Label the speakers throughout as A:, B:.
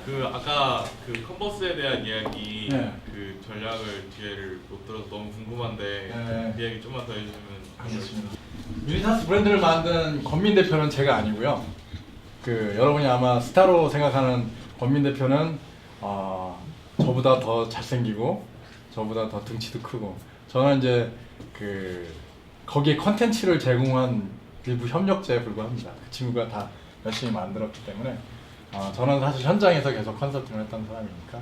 A: 그 아까 그 컨버스에 대한 이야기
B: 네.
A: 그 전략을 뒤에를 못 들어서 너무 궁금한데
B: 네.
A: 그 이야기 좀만 더 해주시면
B: 알겠습니다. 유니사스 브랜드를 만든 권민 대표는 제가 아니고요. 그 여러분이 아마 스타로 생각하는 권민 대표는 저보다 더 잘생기고 저보다 더 등치도 크고 저는 이제 그 거기에 컨텐츠를 제공한 일부 협력자에 불과합니다. 그 친구가 다 열심히 만들었기 때문에 저는 사실 현장에서 계속 컨설팅을 했던 사람이니까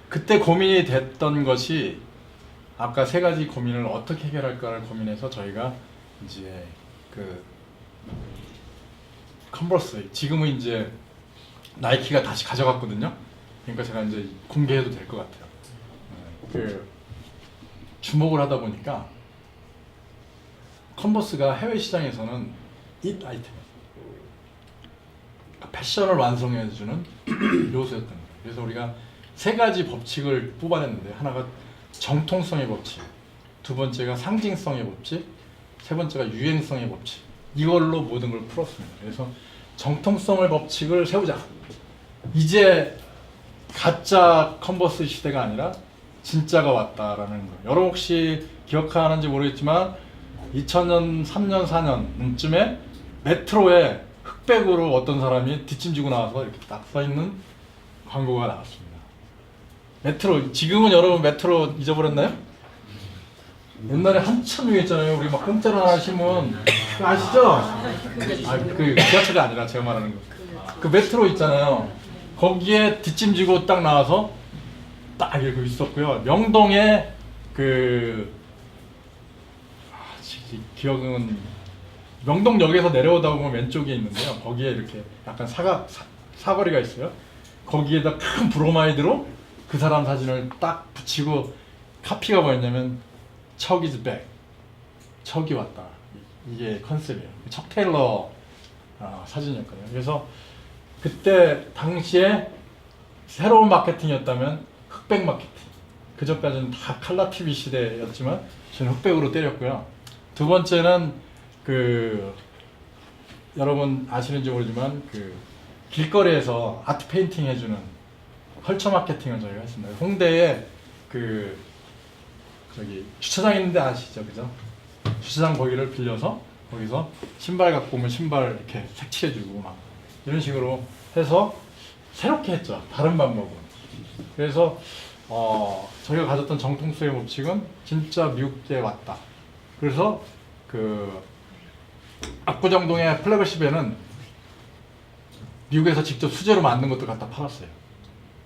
B: 그때 고민이 됐던 것이 아까 세 가지 고민을 어떻게 해결할까를 고민해서 저희가 이제 그 컨버스 지금은 이제 나이키가 다시 가져갔거든요. 그러니까 제가 이제 공개해도 될 것 같아요. 그 주목을 하다 보니까 컨버스가 해외 시장에서는 잇 아이템, 패션을 완성해주는 요소였던 거예요. 그래서 우리가 세 가지 법칙을 뽑아냈는데 하나가 정통성의 법칙, 두 번째가 상징성의 법칙, 세 번째가 유행성의 법칙. 이걸로 모든 걸 풀었습니다. 그래서 정통성의 법칙을 세우자. 이제 가짜 컨버스 시대가 아니라 진짜가 왔다라는 거예요. 여러분 혹시 기억하는지 모르겠지만 2000년, 3년, 4년쯤에 메트로에 흑백으로 어떤 사람이 뒷짐지고 나와서 이렇게 딱 써있는 광고가 나왔습니다. 메트로, 지금은 여러분 메트로 잊어버렸나요? 옛날에 한참 유행했잖아요. 우리 막 공짜로 하나 신문 그거 아시죠? 그 지하철이 아니라 제가 말하는 거. 그 메트로 있잖아요. 거기에 뒷짐지고 딱 나와서 딱 이렇게 있었고요. 명동에 그 기억은 명동역에서 내려오다 보면 왼쪽에 있는데요. 거기에 이렇게 약간 사거리가 있어요. 거기에다 큰 브로마이드로 그 사람 사진을 딱 붙이고 카피가 뭐였냐면 척 이즈 백, 척이 왔다. 이게 컨셉이에요. 척 테일러 사진이었거든요. 그래서 그때 당시에 새로운 마케팅이었다면 흑백 마케팅. 그 전까지는 다 칼라 TV 시대였지만 저는 흑백으로 때렸고요. 두 번째는 그 여러분 아시는지 모르지만 그 길거리에서 아트 페인팅 해주는 컬처 마케팅을 저희가 했습니다. 홍대에 그 저기 주차장 있는데 아시죠, 그죠? 주차장 거기를 빌려서 거기서 신발 갖고 오면 신발 이렇게 색칠해주고 막 이런 식으로 해서 새롭게 했죠. 다른 방법은. 그래서 저희가 가졌던 정통성의 법칙은 진짜 미국에 왔다. 그래서 그 압구정동의 플래그십에는 미국에서 직접 수제로 만든 것도 갖다 팔았어요.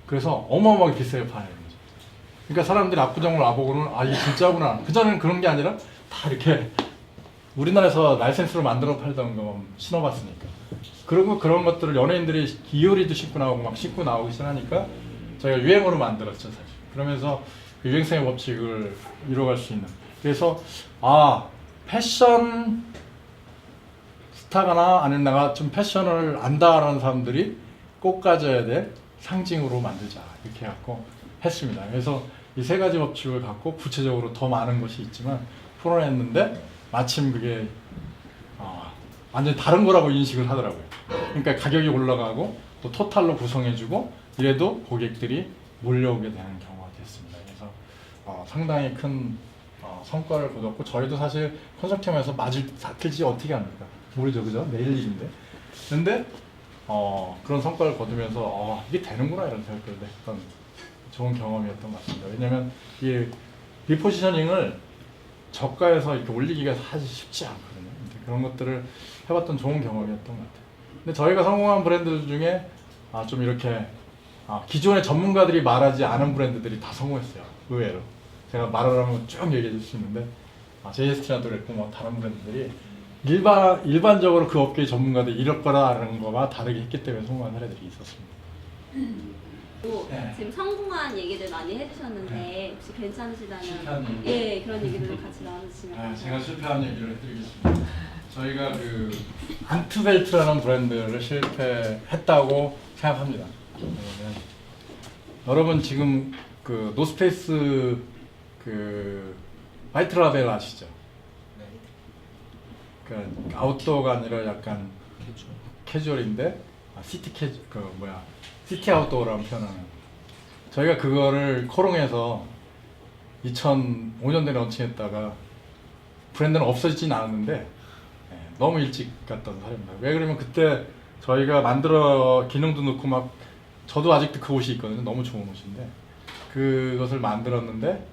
B: 그래서 어마어마하게 비싸게 파는 거죠. 그러니까 사람들이 압구정을 와보고는 이게 진짜구나. 그전에는 그런 게 아니라 다 이렇게 우리나라에서 라이센스로 만들어 팔던 거 신어봤으니까. 그리고 그런 것들을 연예인들이 기어리도 신고 나오고 막 신고 나오기 시작하니까 저희가 유행어로 만들었죠, 사실. 그러면서 그 유행성의 법칙을 이뤄갈 수 있는. 그래서 패션 스타가나 아니면 내가 좀 패션을 안다라는 사람들이 꼭 가져야 될 상징으로 만들자 이렇게 해갖고 했습니다. 그래서 이 세 가지 법칙을 갖고 구체적으로 더 많은 것이 있지만 풀어냈는데 마침 그게 완전히 다른 거라고 인식을 하더라고요. 그러니까 가격이 올라가고 또 토탈로 구성해주고 이래도 고객들이 몰려오게 되는 경우가 됐습니다. 그래서 상당히 큰 성과를 거뒀고 저희도 사실 컨설팅하면서 맞을지 어떻게 합니까? 모르죠, 그죠? 내일 일인데. 근데 그런 성과를 거두면서 이게 되는구나 이런 생각을 했던 좋은 경험이었던 것 같습니다. 왜냐하면 이 리포지셔닝을 저가에서 이렇게 올리기가 사실 쉽지 않거든요. 그런 것들을 해봤던 좋은 경험이었던 것 같아요. 근데 저희가 성공한 브랜드 중에 좀 이렇게 기존의 전문가들이 말하지 않은 브랜드들이 다 성공했어요. 의외로. 제가 말을 하면 쭉 얘기해 줄 수 있는데 JST나도 그랬고 뭐 다른 브랜드들이 일반적으로 그 업계의 전문가들이 이럴 거라는 거가 다르게 했기 때문에 성공한 사례들이 있었습니다.
C: 네. 지금 성공한 얘기들 많이 해주셨는데 혹시 괜찮으시다면
B: 실패한
C: 얘기. 그런 얘기들도 같이 나눠주시면
B: 제가 실패한 얘기를 해드리겠습니다. 저희가 그 안트벨트라는 브랜드를 실패했다고 생각합니다. 여러분 지금 그 노스페이스 그 화이트 라벨 아시죠? 그 아웃도어가 아니라 약간 캐주얼인데 시티 아웃도어라는 표현하는. 저희가 그거를 코롱에서 2005년도에 런칭했다가 브랜드는 없어지진 않았는데 너무 일찍 갔던 사례입니다. 왜 그러면 그때 저희가 만들어 기능도 넣고 막 저도 아직도 그 옷이 있거든요. 너무 좋은 옷인데 그것을 만들었는데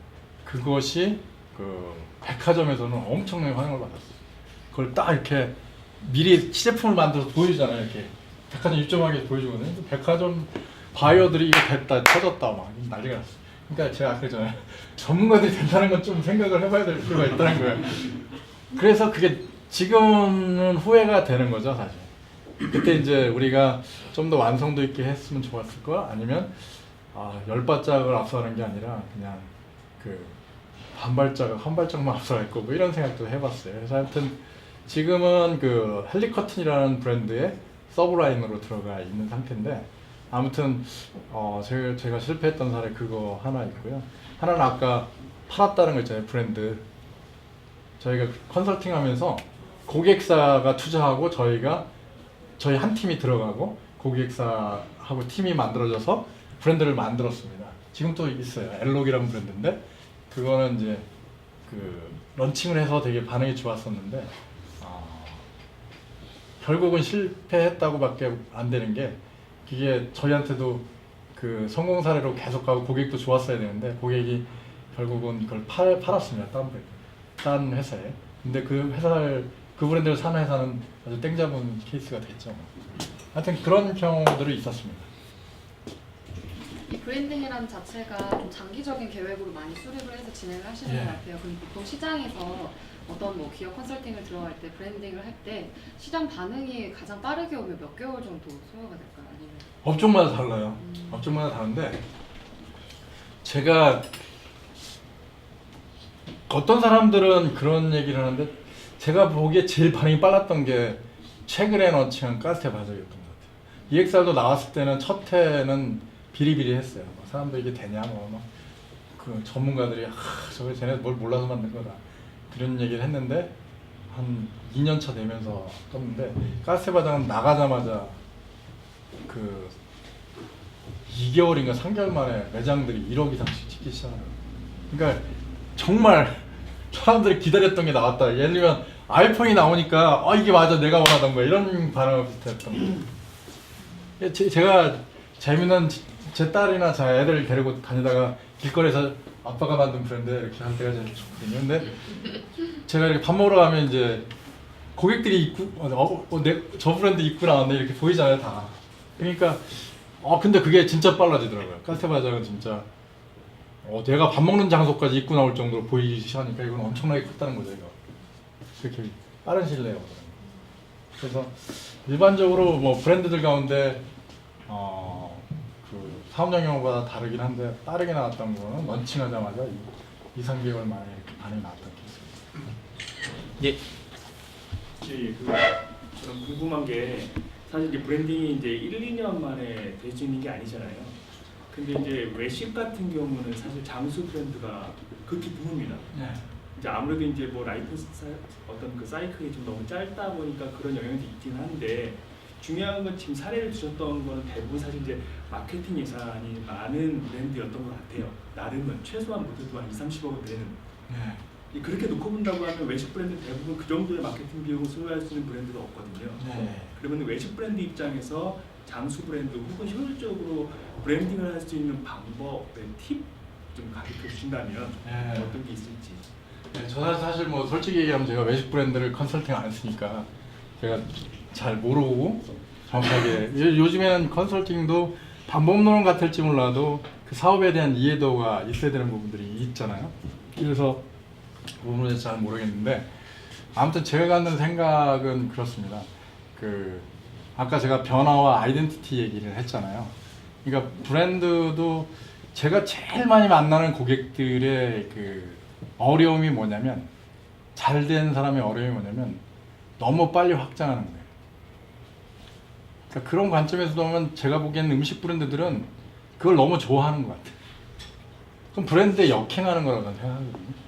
B: 그것이 그 백화점에서는 엄청나게 환영을 받았어요. 그걸 딱 이렇게 미리 시제품을 만들어서 보여주잖아요. 이렇게 백화점 입점하게 보여주거든요. 근데 백화점 바이어들이 이거 됐다, 터졌다 막 난리가 났어요. 그러니까 제가 아까 전에 전문가들이 된다는 건 좀 생각을 해봐야 될 필요가 있다는 거예요. 그래서 그게 지금은 후회가 되는 거죠, 사실. 그때 이제 우리가 좀 더 완성도 있게 했으면 좋았을 거, 아니면 10발짝을 앞서가는 게 아니라 그냥 그 한 발짝만 앞서갈 거고 이런 생각도 해봤어요. 그래서 하여튼 지금은 그 헬리커튼이라는 브랜드의 서브라인으로 들어가 있는 상태인데, 아무튼 제가 실패했던 사례 그거 하나 있고요. 하나는 아까 팔았다는 거 있잖아요, 브랜드. 저희가 컨설팅하면서 고객사가 투자하고 저희 한 팀이 들어가고 고객사하고 팀이 만들어져서 브랜드를 만들었습니다. 지금 또 있어요. 엘록이라는 브랜드인데 그거는 이제 그 런칭을 해서 되게 반응이 좋았었는데 결국은 실패했다고밖에 안 되는 게, 그게 저희한테도 그 성공 사례로 계속 가고 고객도 좋았어야 되는데 고객이 결국은 그걸 팔았습니다. 딴 회사에. 근데 그 브랜드를 사는 회사는 아주 땡잡은 케이스가 됐죠. 하여튼 그런 경우들이 있었습니다.
D: 이 브랜딩이라는 자체가 좀 장기적인 계획으로 많이 수립을 해서 진행을 하시는 것 같아요. 그럼 보통 시장에서 어떤 뭐 기업 컨설팅을 들어갈 때 브랜딩을 할 때 시장 반응이 가장 빠르게 오면 몇 개월 정도 소요가 될까요? 아니면
B: 업종마다 달라요. 업종마다 다른데 제가 어떤 사람들은 그런 얘기를 하는데 제가 보기에 제일 반응이 빨랐던 게 최근에 런칭한 가스테 바적이었던 것 같아요. EXR도 나왔을 때는 첫 해는 비리비리했어요. 사람들 이게 되냐 그 전문가들이 저거 쟤네 뭘 몰라서 만든 거다 그런 얘기를 했는데 한 2년 차 되면서 떴는데 가스테 바적은 나가자마자 그 2개월인가 3개월 만에 매장들이 1억 이상씩 찍기 시작해요. 그러니까 정말 사람들이 기다렸던 게 나왔다. 예를 들면 아이폰이 나오니까 이게 맞아, 내가 원하던 거야, 이런 반응을 비슷했던 거예요. 제가 재미난 제 딸이나 제 애들 데리고 다니다가 길거리에서 아빠가 만든 브랜드 이렇게 할 때가 제일 좋거든요. 근데 제가 이렇게 밥 먹으러 가면 이제 고객들이 입고 저 브랜드 입고 나왔네 이렇게 보이잖아요, 다. 그러니까 근데 그게 진짜 빨라지더라고요. 카스테바자는 진짜 내가 밥 먹는 장소까지 입고 나올 정도로 보이기 시작하니까 이건 엄청나게 컸다는 거죠, 이거. 그렇게 빠른 시일 내에. 그래서 일반적으로 뭐 브랜드들 가운데 그 사업용 경우마다 다르긴 한데 빠르게 나왔던 거는 런칭하자마자 2-3개월 만에 이렇게 반응이 나왔던 케이스입니다.
E: 저는 궁금한 게, 사실 이제 브랜딩이 이제 1-2년 만에 될 수 있는 게 아니잖아요. 근데 이제 외식 같은 경우는 사실 장수 브랜드가 극히 드뭅니다.
B: 네.
E: 이제 아무래도 이제 뭐 라이프 어떤 그 사이클이 좀 너무 짧다 보니까 그런 영향도 있긴 한데, 중요한 건 지금 사례를 주셨던 거는 대부분 사실 이제 마케팅 예산이 많은 브랜드였던 것 같아요. 나름은 최소한 못해도 한 2-30억은 되는.
B: 네.
E: 그렇게 놓고 본다고 하면 외식 브랜드 대부분 그 정도의 마케팅 비용을 소요할 수 있는 브랜드가 없거든요.
B: 네.
E: 그러면 외식 브랜드 입장에서 장수 브랜드 혹은 효율적으로 브랜딩을 할 수 있는 방법의 팁 좀 가르쳐 주신다면
B: 네.
E: 어떤 게 있을지.
B: 네, 저는 사실 뭐 솔직히 얘기하면 제가 외식 브랜드를 컨설팅 안 했으니까 제가 잘 모르고 정확하게 요즘에는 컨설팅도 방법론은 같을지 몰라도 그 사업에 대한 이해도가 있어야 되는 부분들이 있잖아요. 그래서 그 부분에 대해서 잘 모르겠는데, 아무튼 제가 갖는 생각은 그렇습니다. 아까 제가 변화와 아이덴티티 얘기를 했잖아요. 그러니까 브랜드도 제가 제일 많이 만나는 고객들의 그 어려움이 뭐냐면, 잘된 사람의 어려움이 뭐냐면 너무 빨리 확장하는 거예요. 그러니까 그런 관점에서 보면 제가 보기에는 음식 브랜드들은 그걸 너무 좋아하는 것 같아요. 그럼 브랜드에 역행하는 거라고 생각하거든요.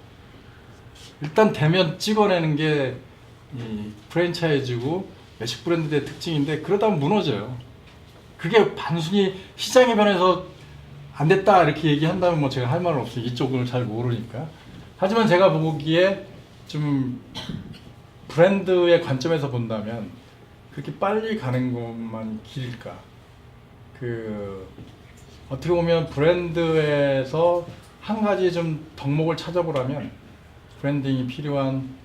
B: 일단 대면 찍어내는 게 이 프랜차이즈고 외식 브랜드의 특징인데, 그러다 보면 무너져요. 그게 단순히 시장의 변해서 안 됐다 이렇게 얘기한다면 뭐 제가 할 말은 없어요. 이쪽을 잘 모르니까. 하지만 제가 보기에 좀 브랜드의 관점에서 본다면 그렇게 빨리 가는 것만 길일까? 어떻게 보면 브랜드에서 한 가지 좀 덕목을 찾아보라면 브랜딩이 필요한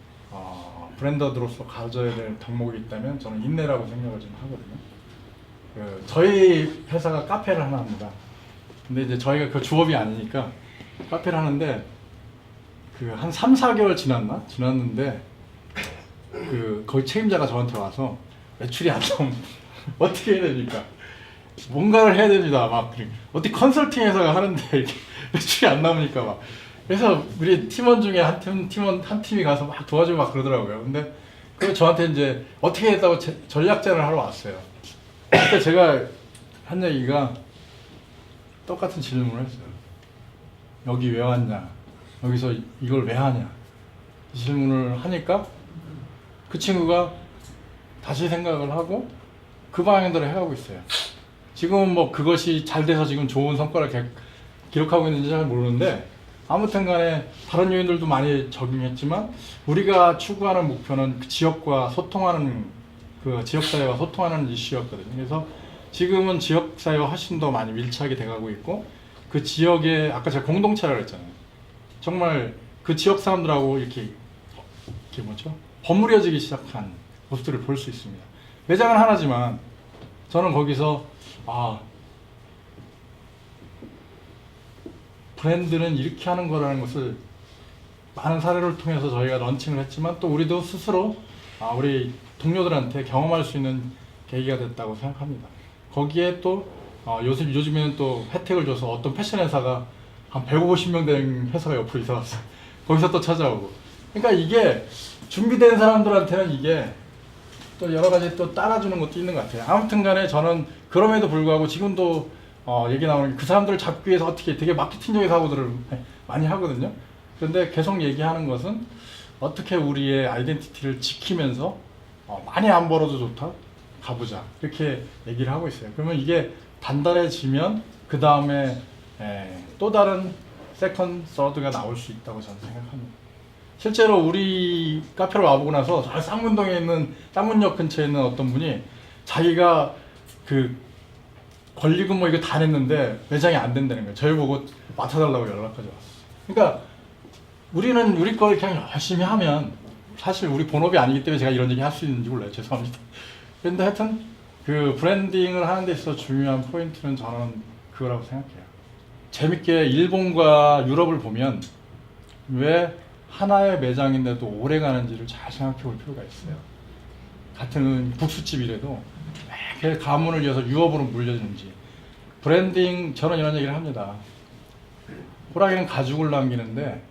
B: 브랜더로서 가져야 될 덕목이 있다면 저는 인내라고 생각을 좀 하거든요. 저희 회사가 카페를 하나 합니다. 근데 이제 저희가 그 주업이 아니니까 카페를 하는데 한 3, 4개월 지났는데 거기 책임자가 저한테 와서 매출이 안 나오면 어떻게 해야 됩니까? 뭔가를 해야 됩니다. 막 어떻게 컨설팅 회사가 하는데 이렇게 매출이 안 나오니까 막 그래서 우리 팀원 중에 한 팀이 가서 막 도와주고 막 그러더라고요. 근데 저한테 이제 어떻게 했다고 전략제를 하러 왔어요. 그때 제가 한 얘기가 똑같은 질문을 했어요. 여기 왜 왔냐? 여기서 이걸 왜 하냐? 이 질문을 하니까 그 친구가 다시 생각을 하고 그 방향대로 해가고 있어요. 지금은 뭐 그것이 잘 돼서 지금 좋은 성과를 기록하고 있는지 잘 모르는데 아무튼 간에 다른 요인들도 많이 적용했지만 우리가 추구하는 목표는 그 지역과 소통하는 지역사회와 소통하는 이슈였거든요. 그래서 지금은 지역사회와 훨씬 더 많이 밀착이 돼가고 있고 그 지역에 아까 제가 공동체라고 했잖아요. 정말 그 지역 사람들하고 이렇게 버무려지기 시작한 모습들을 볼 수 있습니다. 매장은 하나지만 저는 거기서 브랜드는 이렇게 하는 거라는 것을 많은 사례를 통해서 저희가 런칭을 했지만 또 우리도 스스로 우리 동료들한테 경험할 수 있는 계기가 됐다고 생각합니다. 거기에 또 요즘에는 또 혜택을 줘서 어떤 패션 회사가 한 150명 된 회사가 옆으로 이사 왔어요. 거기서 또 찾아오고. 그러니까 이게 준비된 사람들한테는 이게 또 여러 가지 또 따라주는 것도 있는 것 같아요. 아무튼 간에 저는 그럼에도 불구하고 지금도 얘기 나오는 게 그 사람들을 잡기 위해서 어떻게 되게 마케팅적인 사고들을 많이 하거든요. 그런데 계속 얘기하는 것은 어떻게 우리의 아이덴티티를 지키면서 많이 안 벌어도 좋다 가보자 이렇게 얘기를 하고 있어요. 그러면 이게 단단해지면 그 다음에 또 다른 세컨, 서드가 나올 수 있다고 저는 생각합니다. 실제로 우리 카페를 와보고 나서 저 쌍문동에 있는 쌍문역 근처에 있는 어떤 분이 자기가 권리금 뭐 이거 다 냈는데 매장이 안 된다는 거예요. 저희 보고 맡아달라고 연락까지 왔어요. 그러니까 우리는 우리 걸 그냥 열심히 하면 사실 우리 본업이 아니기 때문에 제가 이런 얘기 할 수 있는지 몰라요. 죄송합니다. 그런데 하여튼 브랜딩을 하는 데 있어서 중요한 포인트는 저는 그거라고 생각해요. 재밌게 일본과 유럽을 보면 왜 하나의 매장인데도 오래 가는지를 잘 생각해 볼 필요가 있어요. 같은 국수집이라도 왜 가문을 이어서 유업으로 물려주는지. 브랜딩, 저는 이런 얘기를 합니다. 호랑이는 가죽을 남기는데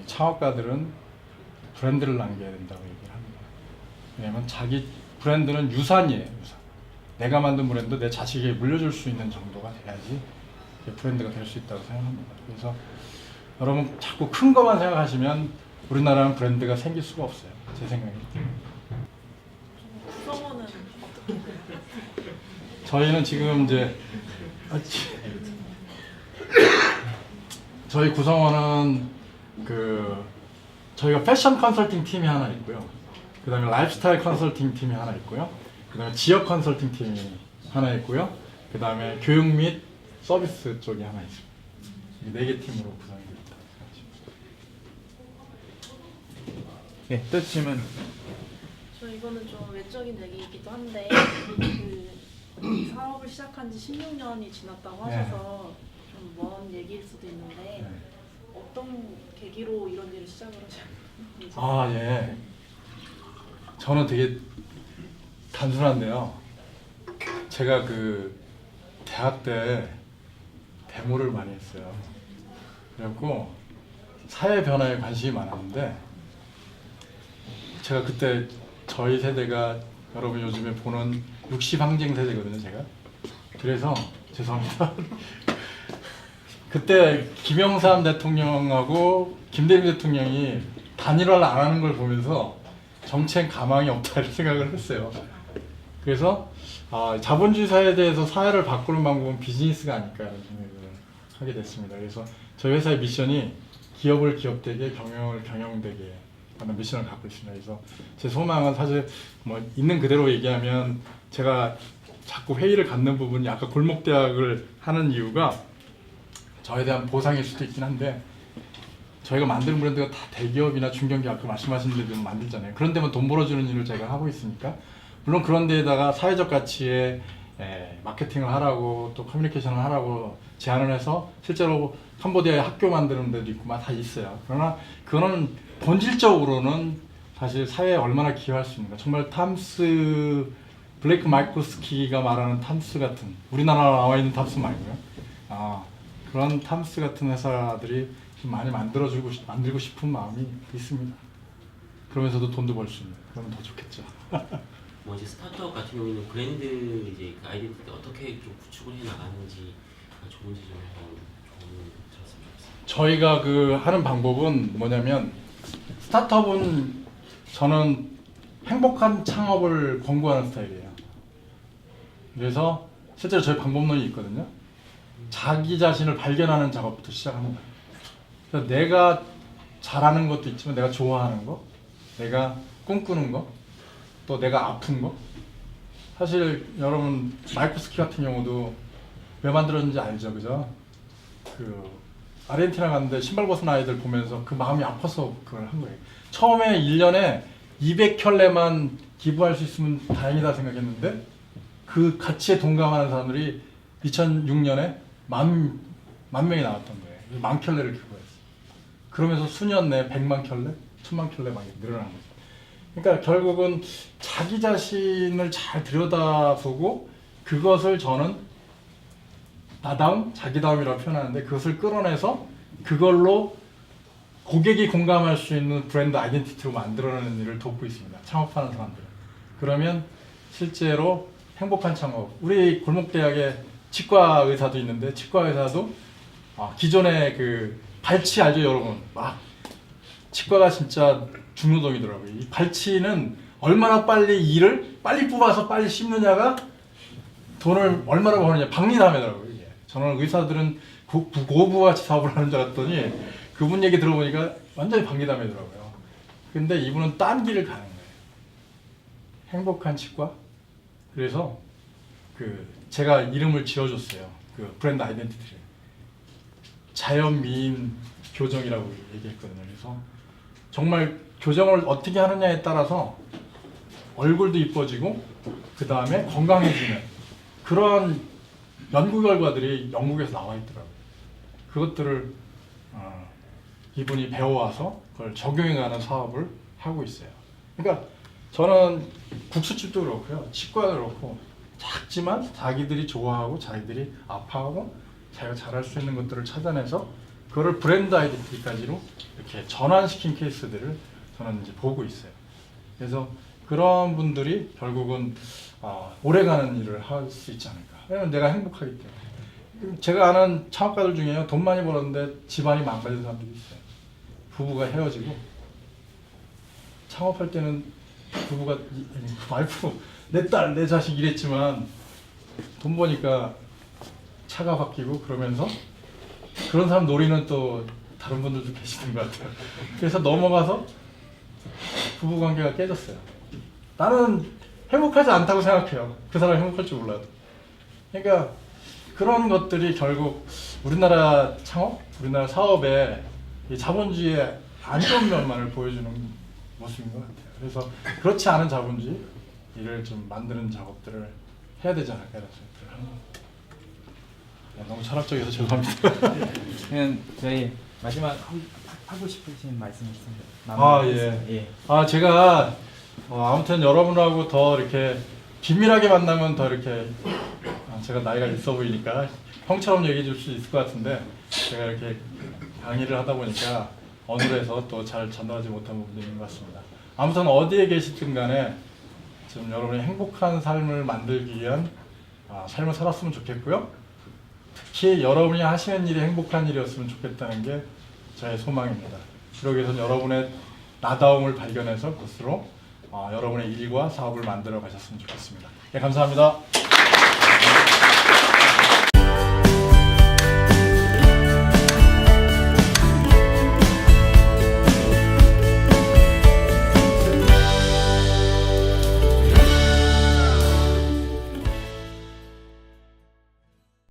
B: 창업가들은 브랜드를 남겨야 된다고 얘기를 합니다. 왜냐면 자기 브랜드는 유산이에요. 유산. 내가 만든 브랜드 내 자식에게 물려줄 수 있는 정도가 돼야지 브랜드가 될 수 있다고 생각합니다. 그래서 여러분 자꾸 큰 것만 생각하시면 우리나라는 브랜드가 생길 수가 없어요. 제 생각에.
F: 구성원은 어떻게 돼요?
B: 저희는 지금 이제 저희 구성원은 저희가 패션 컨설팅 팀이 하나 있고요. 그 다음에 라이프스타일 컨설팅 팀이 하나 있고요. 그 다음에 지역 컨설팅 팀이 하나 있고요. 그 다음에 교육 및 서비스 쪽이 하나 있습니다. 이 4개 팀으로 구성이 됩니다.
G: 네, 또 질문.
F: 저 이거는 좀 외적인 얘기이기도 한데 그 사업을 시작한 지 16년이 지났다고 하셔서 좀 먼 얘기일 수도 있는데 어떤 계기로 이런 일을 시작을 하셨는지.
B: 예. 저는 되게 단순한데요. 제가 대학 때 데모를 많이 했어요. 그래갖고 사회 변화에 관심이 많았는데 제가 그때 저희 세대가 여러분 요즘에 보는 60항쟁 세대거든요, 제가. 그래서 죄송합니다. 그때 김영삼 대통령하고 김대중 대통령이 단일화를 안 하는 걸 보면서 정책 가망이 없다 이런 생각을 했어요. 그래서 자본주의 사회에 대해서 사회를 바꾸는 방법은 비즈니스가 아닐까라는 생각을 하게 됐습니다. 그래서 저희 회사의 미션이 기업을 기업되게, 경영을 경영되게 하는 미션을 갖고 있습니다. 그래서 제 소망은 사실 뭐 있는 그대로 얘기하면 제가 자꾸 회의를 갖는 부분이 아까 골목대학을 하는 이유가 저에 대한 보상일 수도 있긴 한데 저희가 만드는 브랜드가 다 대기업이나 중견기업 아까 말씀하신 데도 만들잖아요. 그런 데만 돈 벌어주는 일을 제가 하고 있으니까 물론 그런 데에다가 사회적 가치에 마케팅을 하라고 또 커뮤니케이션을 하라고 제안을 해서 실제로 캄보디아에 학교 만드는 데도 있고 막 다 있어요. 그러나 그거는 본질적으로는 사실 사회에 얼마나 기여할 수 있는가. 정말 탐스 블레이크 마이코스키가 말하는 탐스 같은 우리나라 나와 있는 탐스 말고요. 그런 탐스 같은 회사들이 좀 많이 만들고 싶은 마음이 있습니다. 그러면서도 돈도 벌 수 있는. 그러면 더 좋겠죠.
H: 뭐 이제 스타트업 같은 경우에는 브랜드 이제 그 아이덴티티 어떻게 좀 구축을 해 나가는지 좋은지 좀 들었으면 좋겠어요.
B: 저희가 그 하는 방법은 뭐냐면 스타트업은 저는 행복한 창업을 권고하는 스타일이에요. 그래서 실제로 저희 방법론이 있거든요. 자기 자신을 발견하는 작업부터 시작합니다. 그래서 내가 잘하는 것도 있지만 내가 좋아하는 거, 내가 꿈꾸는 거, 또 내가 아픈 거. 사실 여러분 마이코스키 같은 경우도 왜 만들었는지 알죠, 그죠? 그 아르헨티나 갔는데 신발 벗은 아이들 보면서 그 마음이 아파서 그걸 한 거예요. 처음에 1년에 200켤레만 기부할 수 있으면 다행이다 생각했는데 그 가치에 동감하는 사람들이 2006년에 만 명이 나왔던 거예요. 10,000켤레를 기부했어요. 그러면서 수년 내에 100만 켤레, 1000만 켤레 막 늘어난 거죠. 그러니까 결국은 자기 자신을 잘 들여다보고 그것을 저는 나다움, 자기다움이라고 표현하는데 그것을 끌어내서 그걸로 고객이 공감할 수 있는 브랜드 아이덴티티로 만들어내는 일을 돕고 있습니다. 창업하는 사람들. 그러면 실제로 행복한 창업. 우리 골목대학에 치과 의사도 있는데 치과 의사도 기존의 그 발치 알죠 여러분? 막 치과가 진짜 중노동이더라고요. 이 발치는 얼마나 빨리 이를 빨리 뽑아서 빨리 씹느냐가 돈을 얼마나 버느냐 박리담이더라고요. 이게. 저는 의사들은 고부가치 사업을 하는 줄 알았더니 그분 얘기 들어보니까 완전히 박리담이더라고요. 근데 이분은 딴 길을 가는 거예요. 행복한 치과. 그래서 그 제가 이름을 지어줬어요. 그 브랜드 아이덴티티를 자연 미인 교정이라고 얘기했거든요. 그래서 정말 교정을 어떻게 하느냐에 따라서 얼굴도 이뻐지고 그 다음에 건강해지는 그런 연구 결과들이 영국에서 나와 있더라고요. 그것들을 이분이 배워와서 그걸 적용해가는 사업을 하고 있어요. 그러니까 저는 국수집도 그렇고요, 치과도 그렇고 작지만 자기들이 좋아하고 자기들이 아파하고 자기가 잘할 수 있는 것들을 찾아내서 그거를 브랜드 아이덴티티까지로 이렇게 전환시킨 케이스들을 저는 이제 보고 있어요. 그래서 그런 분들이 결국은 오래가는 일을 할 수 있지 않을까. 왜냐면 내가 행복하기 때문에. 제가 아는 창업가들 중에요, 돈 많이 벌었는데 집안이 망가진 사람들이 있어요. 부부가 헤어지고 창업할 때는 부부가 와이프, 내 딸, 내 자식 이랬지만 돈 버니까 차가 바뀌고 그러면서 그런 사람 노리는 또 다른 분들도 계시는 것 같아요. 그래서 넘어가서 부부관계가 깨졌어요. 나는 행복하지 않다고 생각해요. 그 사람이 행복할 줄 몰라도. 그러니까 그런 것들이 결국 우리나라 창업, 우리나라 사업의 이 자본주의의 안 좋은 면만을 보여주는 모습인 것 같아요. 그래서 그렇지 않은 자본주의를 좀 만드는 작업들을 해야 되지 않을까라는 생각을 합니다. 너무 철학적이어서 죄송합니다.
G: 그냥 저희 마지막 하고 싶으신 말씀 있습니다.
B: 예. 제가 아무튼 여러분하고 더 이렇게 긴밀하게 만나면 더 이렇게 제가 나이가 있어 보이니까 형처럼 얘기해 줄 수 있을 것 같은데 제가 이렇게 강의를 하다 보니까 어눌해서 또 잘 전달하지 못한 부분이 있는 것 같습니다. 아무튼 어디에 계시든 간에 지금 여러분이 행복한 삶을 만들기 위한 삶을 살았으면 좋겠고요. 특히 여러분이 하시는 일이 행복한 일이었으면 좋겠다는 게 저의 소망입니다. 그러기 위해서는 여러분의 나다움을 발견해서 그것으로 여러분의 일과 사업을 만들어 가셨으면 좋겠습니다. 네, 감사합니다.